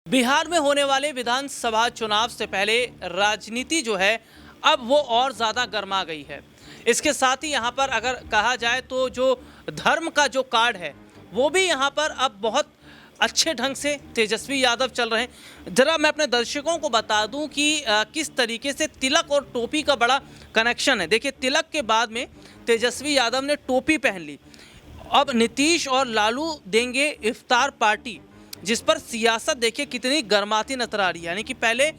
बिहार में होने वाले विधानसभा चुनाव से पहले राजनीति जो है अब वो और ज़्यादा गर्मा गई है। इसके साथ ही यहाँ पर अगर कहा जाए तो जो धर्म का जो कार्ड है वो भी यहाँ पर अब बहुत अच्छे ढंग से तेजस्वी यादव चल रहे हैं। ज़रा मैं अपने दर्शकों को बता दूं कि किस तरीके से तिलक और टोपी का बड़ा कनेक्शन है। देखिए, तिलक के बाद में तेजस्वी यादव ने टोपी पहन ली। अब नीतीश और लालू देंगे इफ्तार पार्टी, जिस पर सियासत देखिए कितनी गर्माती नजर आ रही है। यानी कि पहले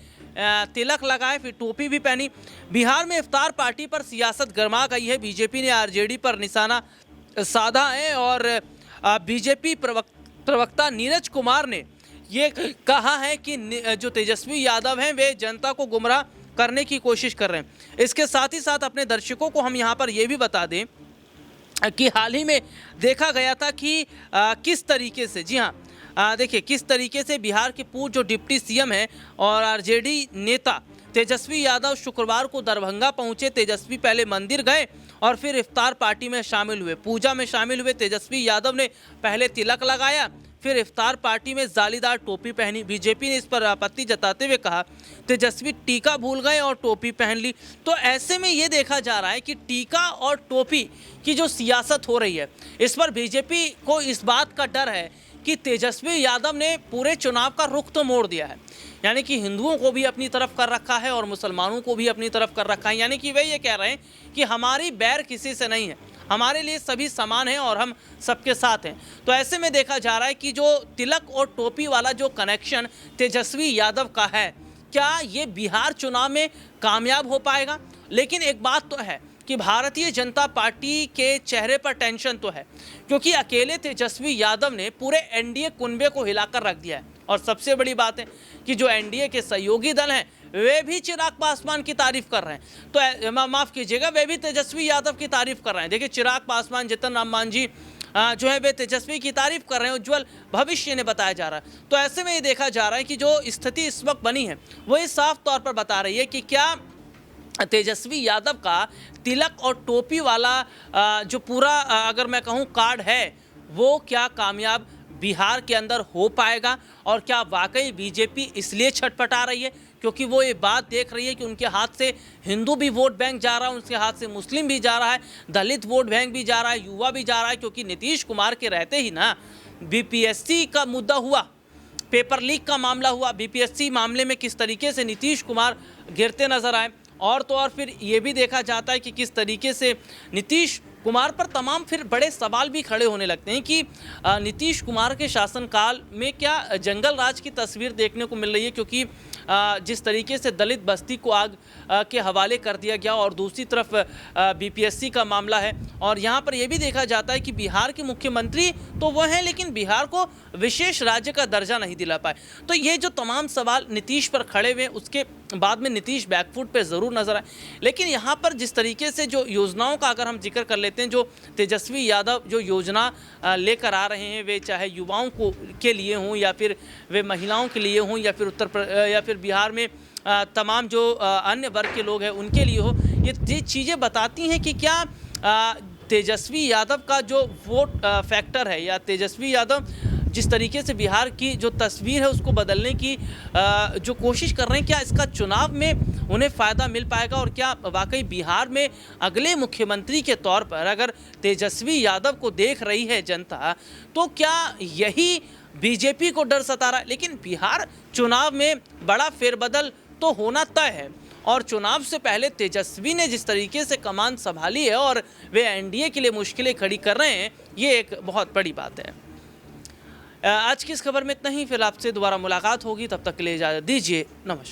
तिलक लगाए, फिर टोपी भी पहनी। बिहार में इफ्तार पार्टी पर सियासत गर्मा गई है। बीजेपी ने आरजेडी पर निशाना साधा है और बीजेपी प्रवक्ता नीरज कुमार ने ये कहा है कि जो तेजस्वी यादव हैं वे जनता को गुमराह करने की कोशिश कर रहे हैं। इसके साथ ही साथ अपने दर्शकों को हम यहाँ पर ये भी बता दें कि हाल ही में देखा गया था कि किस तरीके से, जी हाँ, देखिए किस तरीके से बिहार के पूर्व जो डिप्टी सीएम हैं और आरजेडी नेता तेजस्वी यादव शुक्रवार को दरभंगा पहुंचे। तेजस्वी पहले मंदिर गए और फिर इफ्तार पार्टी में शामिल हुए, पूजा में शामिल हुए। तेजस्वी यादव ने पहले तिलक लगाया, फिर इफ्तार पार्टी में जालीदार टोपी पहनी। बीजेपी ने इस पर आपत्ति जताते हुए कहा तेजस्वी टीका भूल गए और टोपी पहन ली। तो ऐसे में ये देखा जा रहा है कि टीका और टोपी की जो सियासत हो रही है, इस पर बीजेपी को इस बात का डर है कि तेजस्वी यादव ने पूरे चुनाव का रुख तो मोड़ दिया है। यानी कि हिंदुओं को भी अपनी तरफ कर रखा है और मुसलमानों को भी अपनी तरफ कर रखा है। यानी कि वे ये कह रहे हैं कि हमारी बैर किसी से नहीं है, हमारे लिए सभी समान हैं और हम सबके साथ हैं। तो ऐसे में देखा जा रहा है कि जो तिलक और टोपी वाला जो कनेक्शन तेजस्वी यादव का है, क्या ये बिहार चुनाव में कामयाब हो पाएगा? लेकिन एक बात तो है कि भारतीय जनता पार्टी के चेहरे पर टेंशन तो है, क्योंकि अकेले तेजस्वी यादव ने पूरे एनडीए कुनबे को हिलाकर रख दिया है। और सबसे बड़ी बात है कि जो एनडीए के सहयोगी दल हैं वे भी चिराग पासवान की तारीफ कर रहे हैं। तो माफ़ कीजिएगा, वे भी तेजस्वी यादव की तारीफ कर रहे हैं। देखिए, चिराग पासवान, जीतन राम मांझी जो है वे तेजस्वी की तारीफ कर रहे हैं। उज्जवल भविष्य ने बताया जा रहा है। तो ऐसे में ये देखा जा रहा है कि जो स्थिति इस वक्त बनी है वो ये साफ तौर पर बता रही है कि क्या तेजस्वी यादव का तिलक और टोपी वाला जो पूरा अगर मैं कहूँ कार्ड है वो क्या कामयाब बिहार के अंदर हो पाएगा? और क्या वाकई बीजेपी इसलिए छटपटा रही है क्योंकि वो ये बात देख रही है कि उनके हाथ से हिंदू भी वोट बैंक जा रहा है, उनके हाथ से मुस्लिम भी जा रहा है, दलित वोट बैंक भी जा रहा है, युवा भी जा रहा है। क्योंकि नीतीश कुमार के रहते ही ना बीपीएससी का मुद्दा हुआ, पेपर लीक का मामला हुआ। बीपीएससी मामले में किस तरीके से नीतीश कुमार गिरते नजर आए। और तो और फिर ये भी देखा जाता है कि किस तरीके से नीतीश कुमार पर तमाम फिर बड़े सवाल भी खड़े होने लगते हैं कि नीतीश कुमार के शासनकाल में क्या जंगल राज की तस्वीर देखने को मिल रही है। क्योंकि जिस तरीके से दलित बस्ती को आग के हवाले कर दिया गया और दूसरी तरफ बीपीएससी का मामला है। और यहाँ पर यह भी देखा जाता है कि बिहार के मुख्यमंत्री तो वो हैं लेकिन बिहार को विशेष राज्य का दर्जा नहीं दिला पाए। तो ये जो तमाम सवाल नीतीश पर खड़े हुए, उसके बाद में नीतीश बैकफुट पे ज़रूर नजर आए। लेकिन यहाँ पर जिस तरीके से जो योजनाओं का अगर हम जिक्र कर लेते हैं, जो तेजस्वी यादव जो योजना लेकर आ रहे हैं, वे चाहे युवाओं को के लिए हों या फिर वे महिलाओं के लिए हों या फिर बिहार में तमाम जो अन्य वर्ग के लोग हैं उनके लिए हो, ये चीज़ें बताती हैं कि क्या तेजस्वी यादव का जो वोट फैक्टर है या तेजस्वी यादव जिस तरीके से बिहार की जो तस्वीर है उसको बदलने की जो कोशिश कर रहे हैं, क्या इसका चुनाव में उन्हें फ़ायदा मिल पाएगा? और क्या वाकई बिहार में अगले मुख्यमंत्री के तौर पर अगर तेजस्वी यादव को देख रही है जनता, तो क्या यही बीजेपी को डर सता रहा है? लेकिन बिहार चुनाव में बड़ा फेरबदल तो होना तय है और चुनाव से पहले तेजस्वी ने जिस तरीके से कमान संभाली है और वे एनडीए के लिए मुश्किलें खड़ी कर रहे हैं, ये एक बहुत बड़ी बात है। आज की इस खबर में इतना ही। फिर आपसे दोबारा मुलाकात होगी, तब तक के लिए इजाज़त दीजिए। नमस्कार।